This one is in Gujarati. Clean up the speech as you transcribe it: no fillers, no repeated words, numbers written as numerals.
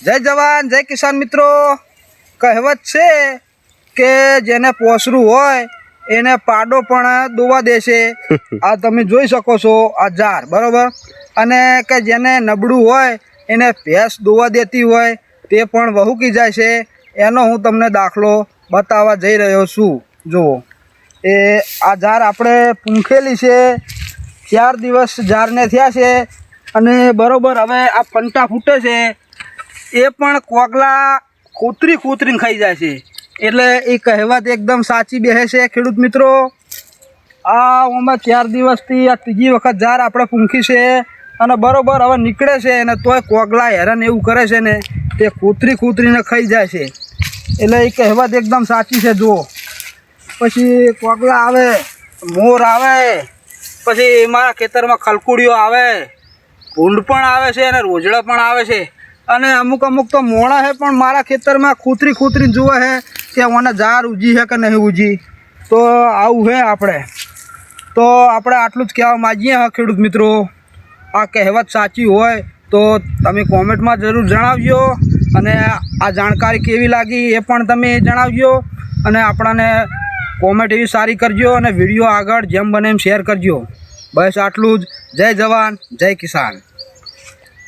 જય જવાન જય કિસાન મિત્રો. કહેવત છે કે જેને પોસરું હોય એને પાડો પણ દોવા દેશે. આ તમે જોઈ શકો છો આ ઝાર બરાબર. અને કે જેને નબળું હોય એને ભેંસ દોવા દેતી હોય તે પણ વહુકી જાય છે. એનો હું તમને દાખલો બતાવવા જઈ રહ્યો છું. જુઓ એ આ ઝાર આપણે પૂંખેલી છે, 4 દિવસ ઝારને થયા છે અને બરાબર હવે આ ફંટા ફૂટે છે એ પણ કોગલા ખૂતરીને ખાઈ જાય છે. એટલે એ કહેવત એકદમ સાચી બેસે છે ખેડૂત મિત્રો. આ ઓમાં 4 દિવસથી આ ત્રીજી વખત ઝાર આપણે પૂંખી છે અને બરાબર હવે નીકળે છે અને તોય કોગલા હેરાન એવું કરે છે ને તે ખૂતરીને ખાઈ જાય છે. એટલે એ કહેવત એકદમ સાચી છે. જુઓ પછી કોગલા આવે, મોર આવે, પછી મારા ખેતરમાં ખલકુડીઓ આવે, ભૂંડ પણ આવે છે અને રોજડા પણ આવે છે. અને અમુક તો મોણા છે પણ મારા ખેતરમાં ખૂતરીને જુએ છે કે ઓને ઝાર ઉજી છે કે નહીં ઉજી. તો આવું છે આપણે. તો આપણે આટલું જ કહેવા માગીએ હા ખેડૂત મિત્રો. આ કહેવત સાચી હોય તો તમે કોમેન્ટમાં જરૂર જણાવજો અને આ જાણકારી કેવી લાગી એ પણ તમે જણાવજો. અને આપણાને કોમેન્ટ એવી સારી કરજો અને વિડીયો આગળ જેમ બને એમ શેર કરજો. બસ આટલું જ. જય જવાન જય કિસાન.